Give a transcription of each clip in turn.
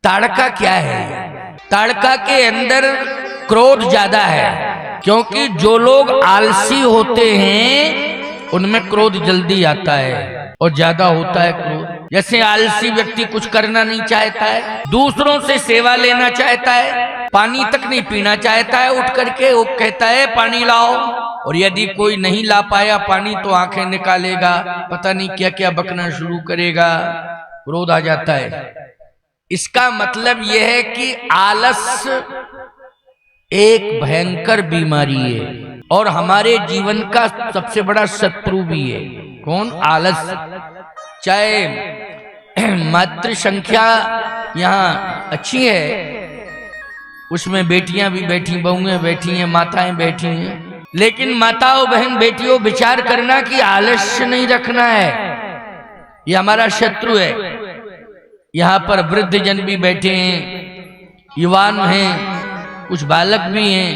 ताड़का क्या है? ताड़का के अंदर क्रोध ज्यादा है, क्योंकि जो लोग आलसी होते हैं उनमें क्रोध जल्दी आता है और ज्यादा होता है क्रोध। जैसे आलसी व्यक्ति कुछ करना नहीं चाहता है, दूसरों से सेवा लेना चाहता है, पानी तक नहीं पीना चाहता है, उठ करके वो कहता है पानी लाओ, और यदि कोई नहीं ला पाया पानी तो आंखें निकालेगा, पता नहीं क्या क्या बकना शुरू करेगा, क्रोध आ जाता है। इसका मतलब यह है कि आलस एक भयंकर बीमारी है और हमारे जीवन का सबसे बड़ा शत्रु भी है। कौन? आलस। चाहे मातृ संख्या यहाँ अच्छी है, उसमें बेटियां भी बैठी, बहुएं बैठी हैं, माताएं बैठी हैं, लेकिन माताओं बहन बेटियों विचार करना कि आलस्य नहीं रखना है, ये हमारा शत्रु है। यहाँ पर वृद्ध जन भी बैठे हैं, युवान हैं, कुछ बालक भी हैं,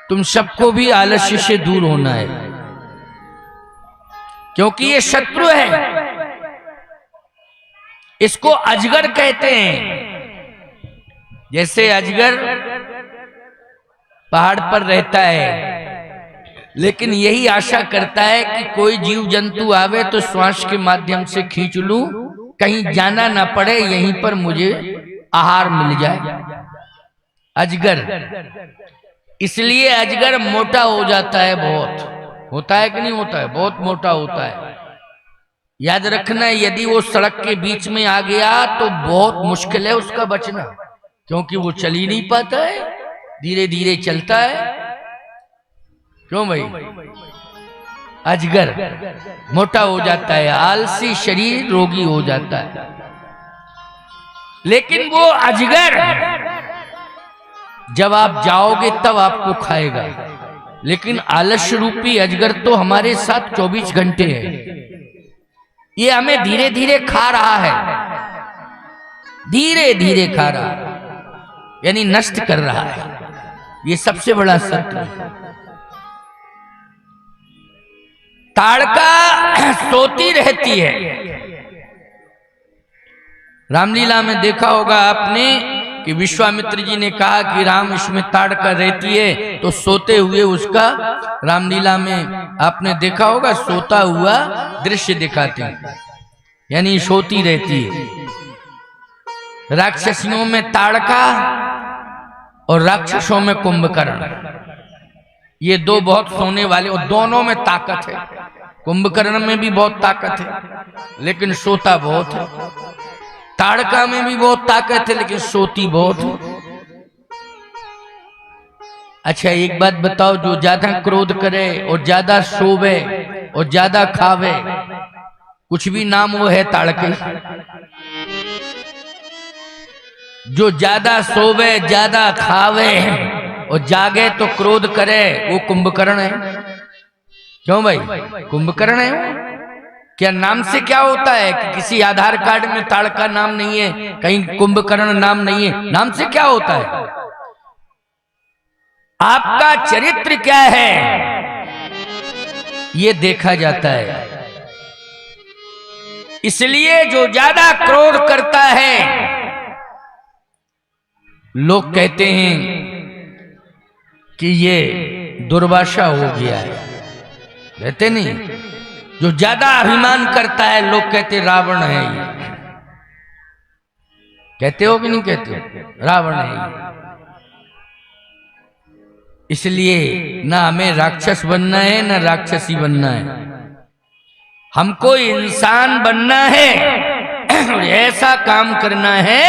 तुम सबको भी आलस्य से दूर होना है, क्योंकि ये शत्रु है। इसको अजगर कहते हैं। जैसे अजगर पहाड़ पर रहता है, लेकिन यही आशा करता है कि कोई जीव जंतु आवे तो श्वास के माध्यम से खींच लूं, कहीं जाना ना पड़े, यहीं पर मुझे आहार मिल जाए। अजगर। इसलिए अजगर मोटा हो जाता है, बहुत होता है कि नहीं होता है, बहुत मोटा होता है। याद रखना, यदि वो सड़क के बीच में आ गया तो बहुत मुश्किल है उसका बचना, क्योंकि वो चल ही नहीं पाता है, धीरे धीरे चलता है। क्यों भाई? अजगर मोटा हो जाता है, आलसी शरीर रोगी हो जाता है। लेकिन वो अजगर जब आप जाओगे तब आपको खाएगा, लेकिन आलस्य रूपी अजगर तो हमारे साथ 24 घंटे है। ये हमें धीरे धीरे खा रहा है, धीरे धीरे खा रहा है, यानी नष्ट कर रहा है। ये सबसे बड़ा शत्रु है। ताड़का सोती रहती है। रामलीला में देखा होगा आपने कि विश्वामित्र जी ने कहा कि राम इसमें ताड़का रहती है, तो सोते हुए उसका रामलीला में आपने देखा होगा सोता हुआ दृश्य दिखाते हैं, यानी सोती रहती है। राक्षसियों में ताड़का और राक्षसों में कुंभकर्ण, ये दो बहुत सोने वाले, और दोनों में ताकत है। कुंभकर्ण में भी बहुत ताकत है लेकिन सोता बहुत है, ताड़का में भी बहुत ताकत है लेकिन सोती बहुत है। अच्छा एक बात बताओ, जो ज्यादा क्रोध करे और ज्यादा सोवे और ज्यादा खावे, कुछ भी नाम वो है ताड़के। जो ज्यादा सोवे ज्यादा खावे और जागे तो क्रोध करे, वो कुंभकर्ण है। क्यों भाई? कुंभकर्ण है। क्या नाम से क्या होता है कि किसी आधार कार्ड में ताड़का नाम नहीं है, कहीं कुंभकर्ण नाम नहीं है, नाम से क्या होता है? आपका चरित्र क्या है ये देखा जाता है। इसलिए जो ज्यादा क्रोध करता है, लोग कहते हैं कि ये दुर्भाषा हो गया है, कहते नहीं। जो ज्यादा अभिमान करता है लोग कहते रावण है ये, कहते हो कि नहीं कहते हो? रावण है ये। इसलिए ना हमें राक्षस बनना है ना राक्षसी बनना है, हमको इंसान बनना है और ऐसा काम करना है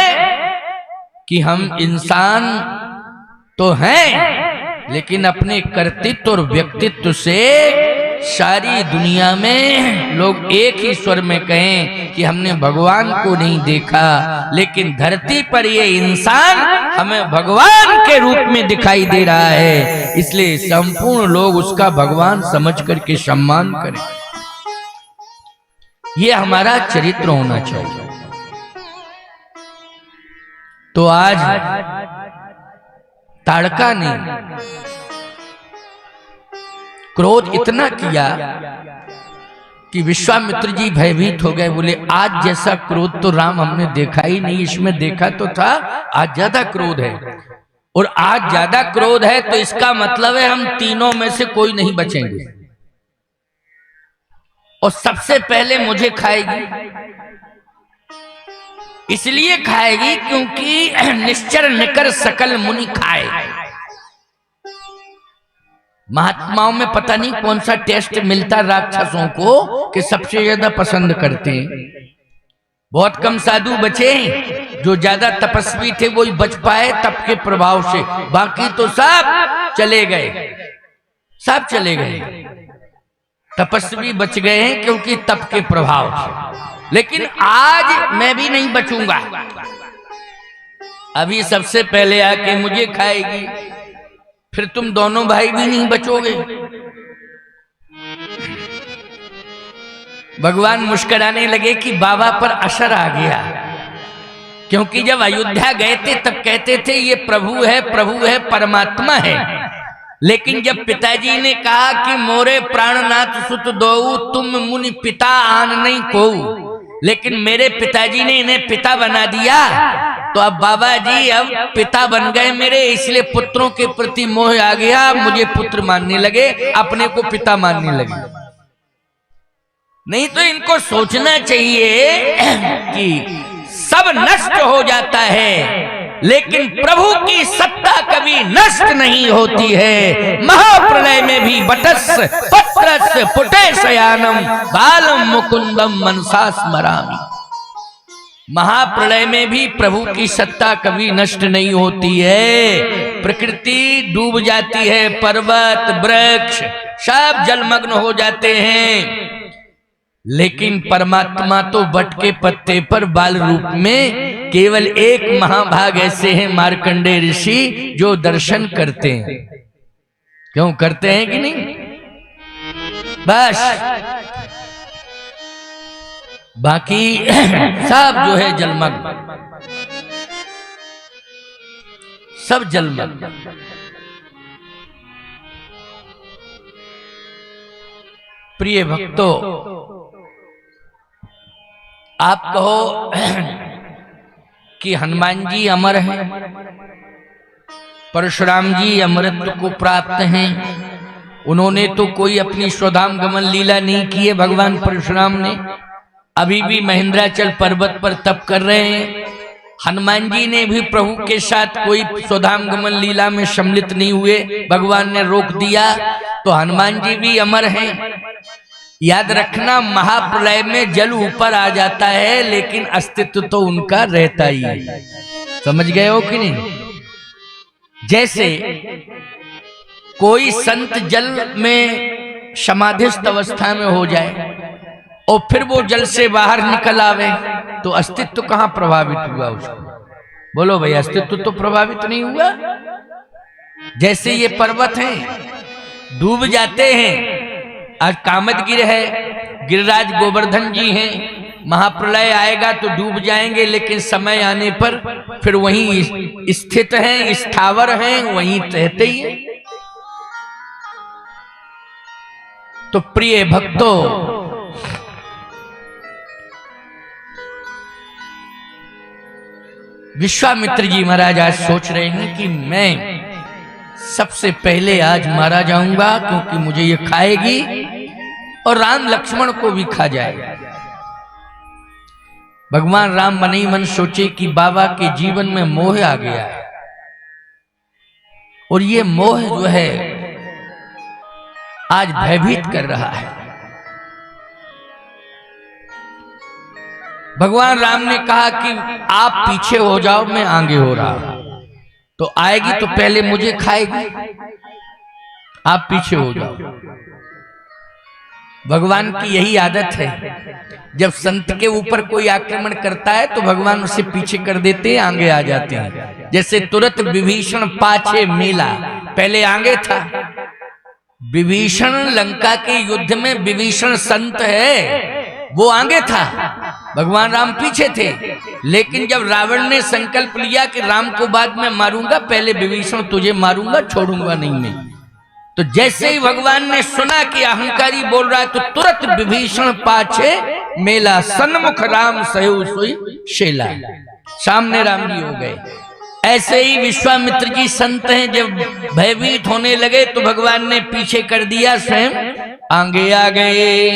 कि हम इंसान तो हैं लेकिन अपने कर्तृत्व और व्यक्तित्व से सारी दुनिया में लोग एक ही स्वर में कहें कि हमने भगवान को नहीं देखा, लेकिन धरती पर ये इंसान हमें भगवान के रूप में दिखाई दे रहा है। इसलिए संपूर्ण लोग उसका भगवान समझ करके सम्मान करें। ये हमारा चरित्र होना चाहिए। तो आज ताड़का ने क्रोध इतना किया कि विश्वामित्र जी भयभीत हो गए, बोले आज जैसा क्रोध तो राम हमने देखा ही नहीं, इसमें देखा तो था आज ज्यादा क्रोध है, और आज ज्यादा क्रोध है तो इसका मतलब है हम तीनों में से कोई नहीं बचेंगे, और सबसे पहले मुझे खाएगी। इसलिए खाएगी क्योंकि निश्चर निकर सकल मुनि खाए। महात्माओं में पता नहीं कौन सा टेस्ट मिलता राक्षसों को कि सबसे ज्यादा पसंद करते हैं। बहुत कम साधु बचे जो ज्यादा तपस्वी थे वही बच पाए तप के प्रभाव से, बाकी तो सब चले गए, सब चले गए। तपस्वी बच गए हैं क्योंकि तप के प्रभाव से, लेकिन आज मैं भी नहीं बचूंगा। अभी सबसे पहले आके मुझे खाएगी, फिर तुम दोनों भाई भी नहीं बचोगे। भगवान मुस्कुराने लगे कि बाबा पर असर आ गया, क्योंकि जब अयोध्या गए थे तब कहते थे ये प्रभु है, परमात्मा है। लेकिन जब पिताजी ने कहा कि मोरे प्राणनाथ सुत दोऊ तुम मुनि पिता आन नहीं को, लेकिन मेरे पिताजी ने इन्हें पिता बना दिया, तो अब बाबा जी अब पिता बन गए मेरे, इसलिए पुत्रों के प्रति मोह आ गया, मुझे पुत्र मानने लगे, अपने को पिता मानने लगे। नहीं तो इनको सोचना चाहिए कि सब नष्ट हो जाता है, लेकिन प्रभु की सत्ता कभी नष्ट नहीं होती है। महाप्रलय में भी बटस पत्रस पुटेशयानम बालम मुकुंदम मनसा स्मरामि। महाप्रलय में भी प्रभु की सत्ता कभी नष्ट नहीं होती है। प्रकृति डूब जाती है, पर्वत वृक्ष सब जलमग्न हो जाते हैं, लेकिन परमात्मा तो बट के पत्ते पर बाल रूप में केवल एक महाभाग ऐसे हैं मार्कंडेय ऋषि जो दर्शन करते हैं। क्यों करते हैं कि नहीं? बस बाकी सब जो है जलमग्न, सब जलमग्न। प्रिय भक्तों, आप कहो कि हनुमान जी अमर हैं, परशुराम जी अमरत्व को प्राप्त हैं, उन्होंने तो कोई अपनी स्वधाम गमन लीला नहीं की है। भगवान परशुराम ने अभी भी महेंद्राचल पर्वत पर तप कर रहे हैं। हनुमान जी ने भी प्रभु के साथ कोई स्वधाम गमन लीला में सम्मिलित नहीं हुए, भगवान ने रोक दिया, तो हनुमान जी भी अमर हैं। याद रखना, महाप्रलय में जल ऊपर आ जाता है, लेकिन अस्तित्व तो उनका रहता ही है। समझ गए हो कि नहीं? जैसे कोई संत जल में समाधिस्थ अवस्था में हो जाए और फिर वो जल से बाहर निकल आवे, तो अस्तित्व कहां प्रभावित हुआ उसको? बोलो भाई, अस्तित्व तो प्रभावित नहीं हुआ। जैसे ये पर्वत हैं डूब जाते हैं, आज कामदगिर है, गिरिराज गोवर्धन जी हैं, महाप्रलय आएगा तो डूब जाएंगे, लेकिन समय आने पर फिर वहीं स्थित हैं, स्थावर हैं, वहीं रहते ही हैं। तो प्रिय भक्तों, विश्वामित्र जी महाराज आज सोच रहे हैं कि मैं सबसे पहले आज मारा जाऊंगा, क्योंकि मुझे ये खाएगी और राम लक्ष्मण को भी खा जाएगा। भगवान राम मन ही मन सोचे कि बाबा के जीवन में मोह आ गया है, और ये मोह जो है आज भयभीत कर रहा है। भगवान राम ने कहा कि आप पीछे हो जाओ, मैं आगे हो रहा हूं। तो आएगी तो पहले मुझे खाएगी, आप पीछे हो जाओ। भगवान की यही आदत है, जब संत के ऊपर कोई आक्रमण करता है तो भगवान उसे पीछे कर देते हैं, आगे आ जाते हैं। जैसे तुरंत विभीषण पाछे मिला, पहले आगे था। विभीषण लंका के युद्ध में विभीषण संत है, वो आगे था, भगवान राम पीछे थे। लेकिन जब रावण ने संकल्प लिया कि राम को बाद में मारूंगा, पहले विभीषण तुझे मारूंगा, छोड़ूंगा नहीं मैं, तो जैसे ही भगवान ने सुना कि अहंकारी बोल रहा है तो तुरंत विभीषण पाछे मेला, सन्मुख राम सहु सोई शेला, सामने राम जी हो गए। ऐसे ही विश्वामित्र जी संत हैं, जब भयभीत होने लगे तो भगवान ने पीछे कर दिया, स्वयं आगे आ गए।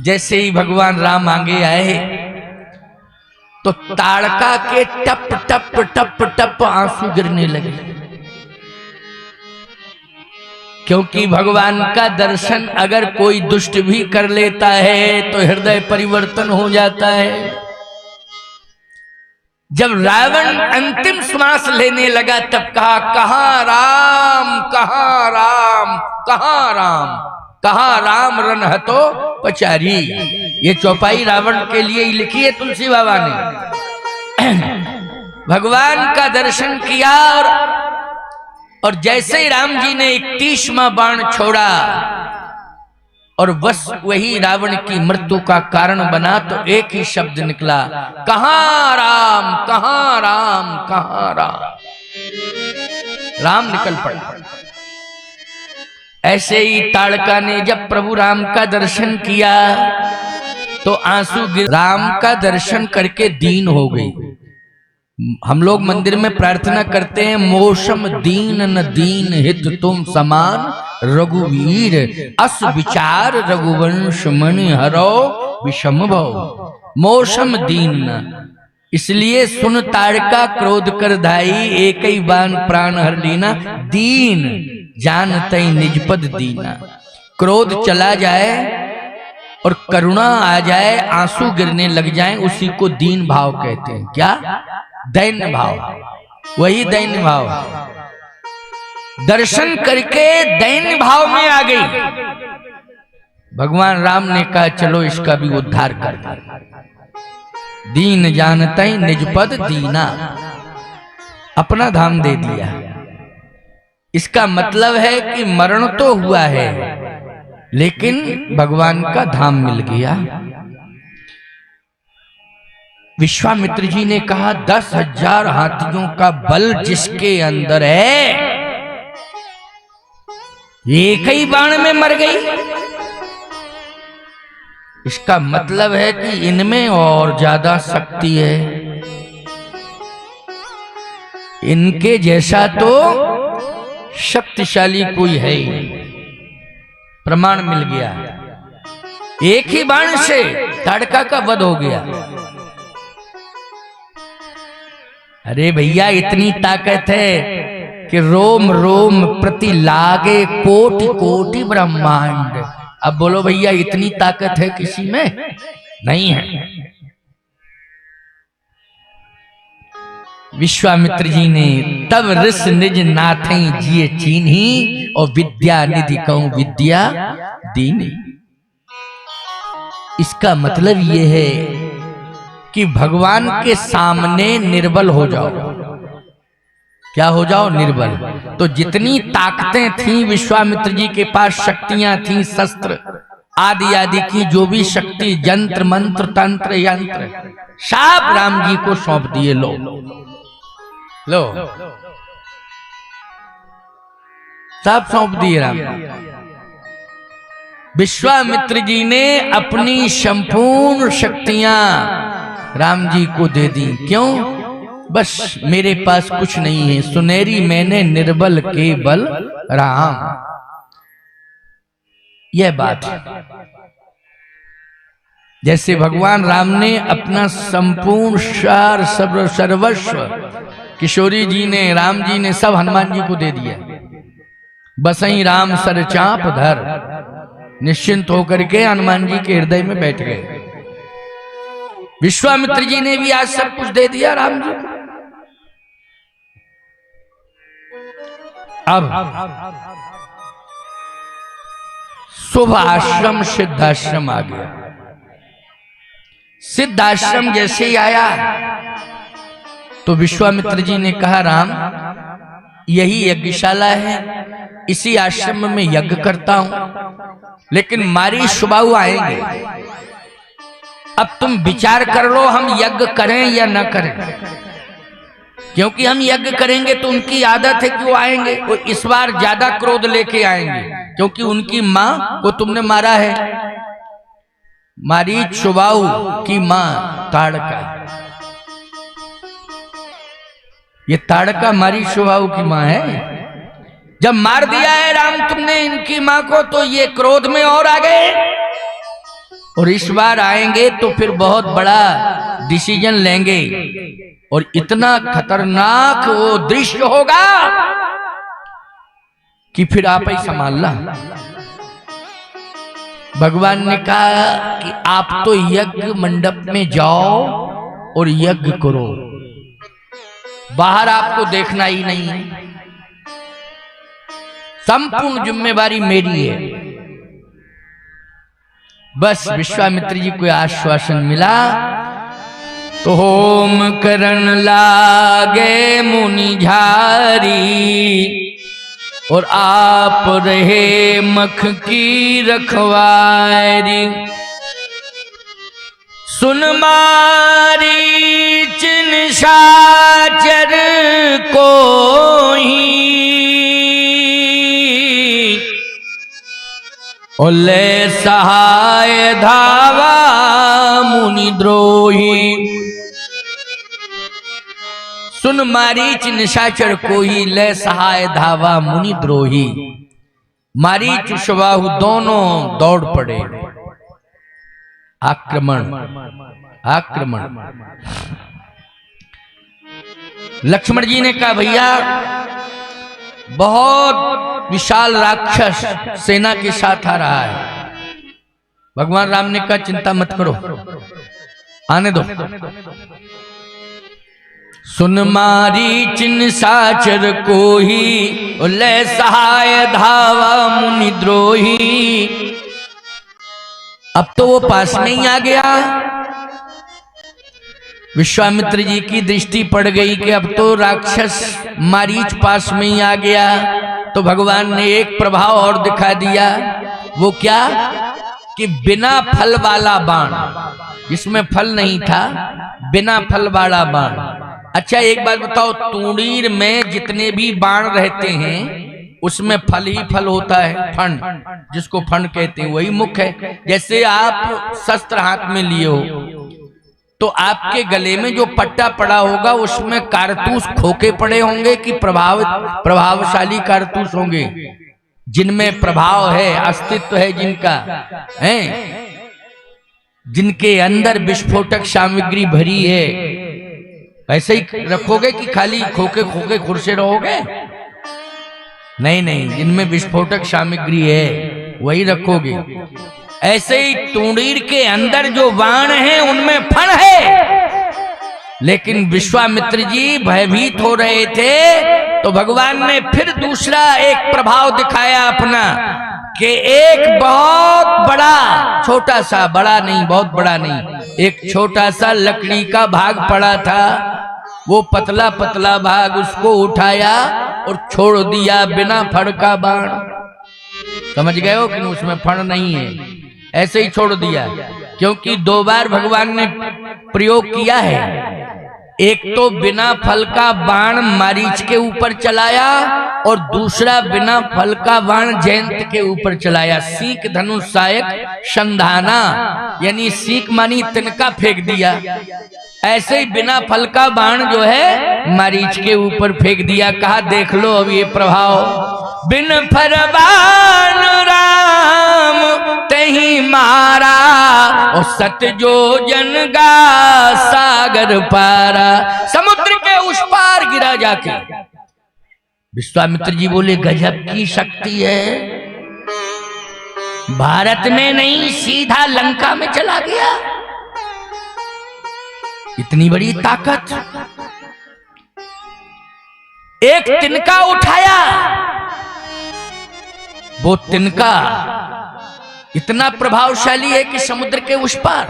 जैसे ही भगवान राम आगे आए तो ताड़का के टप टप टप टप आंसू गिरने लगे, क्योंकि भगवान का दर्शन अगर कोई दुष्ट भी कर लेता है तो हृदय परिवर्तन हो जाता है। जब रावण अंतिम श्वास लेने लगा तब कहा, कहां राम कहां राम कहां राम, कहा राम रन हतो पचारी। ये चौपाई रावण के लिए ही लिखी है तुलसी बाबा ने। भगवान का दर्शन किया और जैसे ही राम जी ने 31वां बाण छोड़ा और बस वही रावण की मृत्यु का कारण बना, तो एक ही शब्द निकला, कहां राम कहां राम कहां राम। राम निकल पड़ा। ऐसे ही ताड़का ने जब प्रभु राम का दर्शन किया तो आंसू गिर, राम का दर्शन करके दीन हो गई। हम लोग मंदिर में प्रार्थना करते हैं, मोशम दीन न दीन हित तुम समान, रघुवीर अस विचार रघुवंश मणि हरो विषम भव। मोशम दीन न, इसलिए सुन ताड़का क्रोध कर धाई, एक ही बान प्राण हर लीना, दीन जानते निजपद दीना। क्रोध चला जाए और करुणा आ जाए, आंसू गिरने लग जाएं, उसी को दीन भाव कहते हैं। क्या? दैन्य भाव, वही दैन्य भाव। दर्शन करके दैन्य भाव में आ गई। भगवान राम ने कहा चलो इसका भी उद्धार कर दे। दीन जानते निजपद दीना, अपना धाम दे दिया। इसका मतलब है कि मरण तो हुआ है लेकिन भगवान का धाम मिल गया। विश्वामित्र जी ने कहा 10,000 हाथियों का बल जिसके अंदर है, एक ही बाण में मर गई। इसका मतलब है कि इनमें और ज्यादा शक्ति है। इनके जैसा तो शक्तिशाली कोई है ही नहीं। प्रमाण मिल गया, एक ही बाण से ताड़का का वध हो गया। अरे भैया इतनी ताकत है कि रोम रोम प्रति लागे कोटि कोटि ब्रह्मांड। अब बोलो भैया इतनी ताकत है किसी में? नहीं है। विश्वामित्र जी ने तब ऋष निज नाथै जिए चीन्ही, और विद्या निधि कहूं विद्या दीनी। इसका मतलब यह है कि भगवान के सामने निर्बल हो जाओ। क्या हो जाओ? निर्बल। तो जितनी ताकतें थीं विश्वामित्र जी के पास, शक्तियां थीं, शस्त्र आदि आदि की जो भी शक्ति, यंत्र मंत्र तंत्र यंत्र, सब राम जी को सौंप दिए। लो सब सौंप दिए राम। विश्वामित्र जी ने अपनी संपूर्ण शक्तियां राम जी को दे दी। क्यों? बस मेरे पास कुछ नहीं है, सुनेरी मैंने निर्बल के बल राम। यह बात है। जैसे भगवान राम ने अपना संपूर्ण सार सर्वस्व, किशोरी जी ने, राम जी ने सब हनुमान जी को दे दिया। बसई राम सर चाप धर, निश्चिंत होकर के हनुमान जी के हृदय में बैठ गए। विश्वामित्र जी ने भी आज सब कुछ दे दिया राम जी को। अब शुभ आश्रम सिद्धाश्रम आ गया। सिद्धाश्रम जैसे ही आया तो विश्वामित्र जी ने कहा राम यही यज्ञशाला है, इसी आश्रम में यज्ञ करता हूं, लेकिन मारी सुबाहु आएंगे। अब तुम विचार कर लो हम यज्ञ करें या न करें। क्योंकि हम यज्ञ करेंगे तो उनकी आदत है कि वो आएंगे, वो इस बार ज्यादा क्रोध लेके आएंगे क्योंकि उनकी माँ को तुमने मारा है। मारीच सुबाहु की माँ ताड़का, ये ताड़का मारीच सुबाहु की माँ है। जब मार दिया है राम तुमने इनकी माँ को तो ये क्रोध में और आ गए, और इस बार आएंगे तो फिर बहुत बड़ा डिसीजन लेंगे और इतना खतरनाक वो दृश्य होगा कि फिर आप ही संभालना। भगवान ने कहा कि आप तो यज्ञ मंडप में जाओ और यज्ञ करो, बाहर आपको देखना ही नहीं है, संपूर्ण जिम्मेवारी मेरी है। बस विश्वामित्र जी को आश्वासन मिला तो होम करण लागे मुनि झारी, और आप रहे मख की रखवारी। सुन मारीच निशाचर कोई, और ले सहाय धावा मुनि द्रोही। सुन मारीच निशाचर कोई, ले सहाय धावा मुनि द्रोही। मारीच सुबाहु दोनों दौड़ पड़े, आक्रमण आक्रमण। लक्ष्मण जी ने कहा भैया बहुत विशाल राक्षस सेना के साथ आ रहा है। भगवान राम ने कहा चिंता मत करो, आने दो। सुन मारीच निशाचर कोही, ले सहाय धावा मुनि द्रोही। अब तो वो पास में ही आ गया। विश्वामित्र जी की दृष्टि पड़ गई कि अब तो राक्षस मारीच पास में ही आ गया। तो भगवान ने एक प्रभाव और दिखा दिया। वो क्या कि बिना फल वाला बाण, जिसमें फल नहीं था, बिना फल वाला बाण। अच्छा एक बात बताओ, तूणीर में जितने भी बाण रहते हैं उसमें फल ही फल होता है, फण, जिसको फण कहते हैं वही मुख्य है। जैसे आप शस्त्र हाथ में लिए हो तो आपके गले में जो पट्टा पड़ा होगा उसमें कारतूस खोके पड़े होंगे कि प्रभावशाली कारतूस होंगे, जिनमें प्रभाव है, अस्तित्व है, जिनका है, जिनके अंदर विस्फोटक सामग्री भरी है। ऐसे ही रखोगे कि खाली खोके खोके खुरसे रहोगे? नहीं नहीं, जिनमें विस्फोटक सामग्री है वही रखोगे। ऐसे ही तूणीर के अंदर जो बाण है उनमें फण है। लेकिन विश्वामित्र जी भयभीत हो रहे थे तो भगवान ने फिर दूसरा एक प्रभाव दिखाया अपना, कि एक बहुत बड़ा, छोटा सा, बड़ा नहीं, बहुत बड़ा नहीं, एक छोटा सा लकड़ी का भाग पड़ा था। वो पतला पतला भाग उसको उठाया और छोड़ दिया बिना फण का बाण। समझ गए हो कि उसमें फण नहीं है, ऐसे ही छोड़ दिया। क्योंकि दो बार भगवान ने प्रयोग किया है। एक तो बिना फल का बाण मारीच के ऊपर चलाया और दूसरा बिना फल का बाण जयंत के ऊपर चलाया। सीक धनुष सहायक संधाना, यानी सीक मानी तिनका फेंक दिया। ऐसे ही बिना फल का बाण जो है मारीच के ऊपर फेंक दिया। कहा देख लो अब ये प्रभाव। बिन फर बाण राम तही मारा, और सत जो जन गा सागर पारा। समुद्र के उस पार गिरा जाके। विश्वामित्र जी बोले गजब की शक्ति है, भारत में नहीं सीधा लंका में चला गया। इतनी बड़ी ताकत। एक तिनका उठाया, वो तिनका इतना प्रभावशाली है कि समुद्र के उस पार।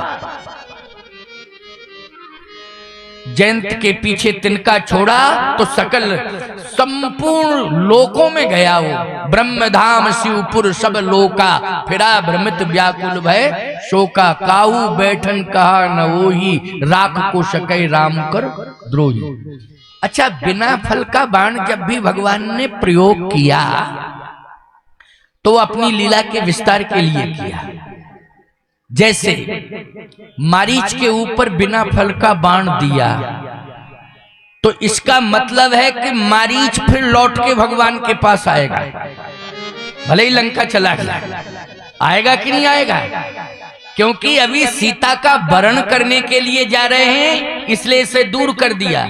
जयंत के पीछे तिनका छोड़ा तो सकल संपूर्ण लोकों में गया वो। ब्रह्मधाम शिवपुर सब लोका, फिरा भ्रमित व्याकुल भय शोका। काहू बैठन कहा न वोही, राख को सकै राम कर द्रोही। अच्छा, बिना फल का बाण जब भी भगवान ने प्रयोग किया तो अपनी लीला के विस्तार के लिए किया। जैसे मारीच के ऊपर बिना फल का बाण दिया तो इसका मतलब है कि मारीच फिर लौट के भगवान के पास आएगा, भले ही लंका चला गया, आएगा कि नहीं आएगा? क्योंकि अभी सीता का वरण करने के लिए जा रहे हैं, इसलिए इसे दूर कर दिया,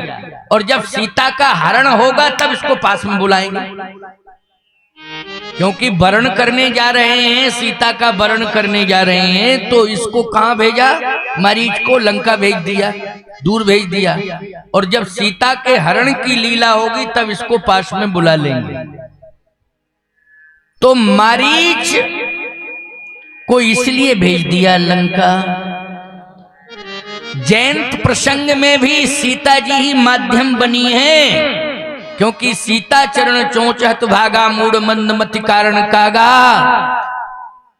और जब सीता का हरण होगा तब इसको पास में बुलाएंगे। क्योंकि वरण करने जा रहे हैं, सीता का वरण करने जा रहे हैं, तो इसको कहां भेजा? मारीच को लंका भेज दिया, दूर भेज दिया, और जब सीता के हरण की लीला होगी तब इसको पास में बुला लेंगे। तो मारीच को इसलिए भेज दिया लंका। जयंत प्रसंग में भी सीता जी ही माध्यम बनी है, क्योंकि सीता चरण चोंचहत भागा मूड मंद मति कारण कागा।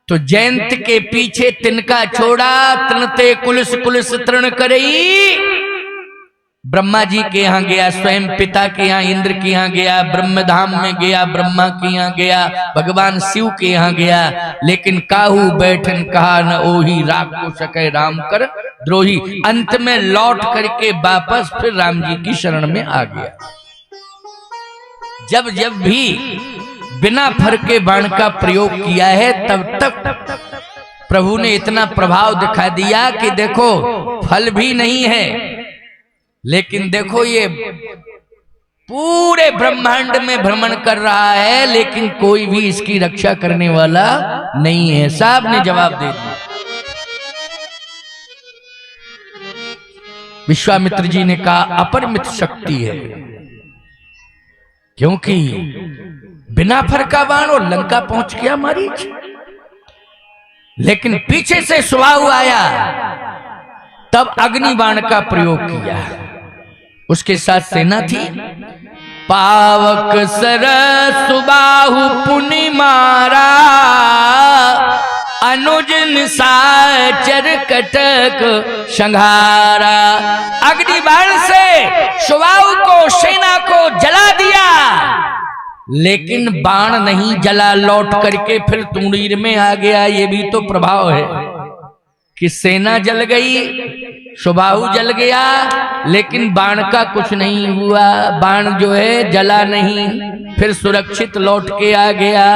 तो जयंत के पीछे तिनका छोड़ा, तृणते कुलिस कुलिस तृण करई। ब्रह्मा जी के यहाँ गया, स्वयं पिता के यहाँ इंद्र के यहाँ गया, ब्रह्मधाम में गया, ब्रह्मा के यहाँ गया, भगवान शिव के यहाँ गया, लेकिन काहू बैठन कहा न ओही, राख को सके राम कर द्रोही। अंत में लौट करके वापस फिर राम जी की शरण में आ गया। जब जब भी बिना फर के बाण का प्रयोग किया है तब तक प्रभु ने इतना प्रभाव दिखा दिया कि देखो फल भी नहीं है, लेकिन देखो ये पूरे ब्रह्मांड में भ्रमण कर रहा है, लेकिन कोई भी इसकी रक्षा करने वाला नहीं है। साहब ने जवाब दे दिया। विश्वामित्र जी ने कहा अपरिमित शक्ति है, क्योंकि बिना फर का बाण और लंका पहुंच गया मारीच, लेकिन पीछे से सुबाहु आया तब अग्नि बाण का प्रयोग किया। उसके साथ सेना थी। पावक सर सुबाहु पुनि मारा, अनुज निशाचर कटक संघारा। अग्नि बाण से सुबाहु को, सेना को जला दिया, लेकिन बाण नहीं जला, लौट करके फिर तुंडीर में आ गया। ये भी तो प्रभाव है कि सेना जल गई, सुबाहु जल गया, लेकिन बाण का कुछ नहीं हुआ, बाण जो है जला नहीं, फिर सुरक्षित लौट के आ गया।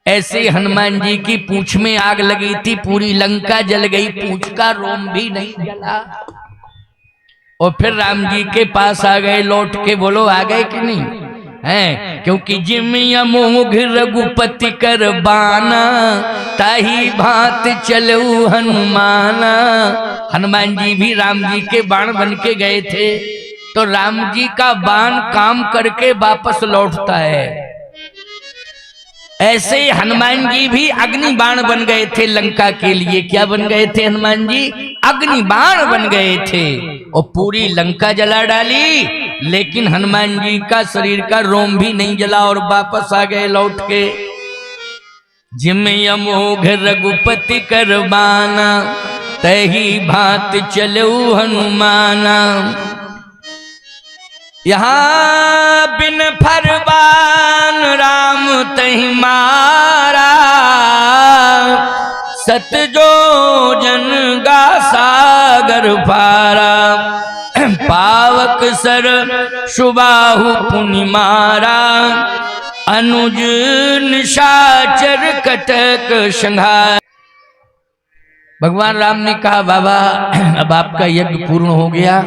ऐसे हनुमान जी की पूंछ में आग लगी थी, पूरी लंका जल गई, पूंछ का रोम भी नहीं जला, और फिर राम जी के पास आ गए लौट के। बोलो आ गए कि नहीं है? क्योंकि जिमिया मोघ रघुपति कर बाना, ताही भांत चलऊ हनुमाना। हनुमान जी भी राम जी के बाण बन के गए थे, तो राम जी का बाण काम करके वापस लौटता है। ऐसे हनुमान जी भी अग्नि बाण बन गए थे लंका के लिए। क्या बन गए थे हनुमान जी? अग्नि बाण बन गए थे, और पूरी लंका जला डाली, लेकिन हनुमान जी का शरीर का रोम भी नहीं जला, और वापस आ गए लौट के। जिम यमोघ रघुपति कर बाना, तही भांत चलऊ हनुमाना। यहाँ बिन फरमान राम तही मारा, सत जो जन गा सागर पारा। पावक सर सुबाहु पुनि मारा, अनुज निशाचर कटक संघार। भगवान राम ने कहा बाबा अब आपका यज्ञ पूर्ण हो गया,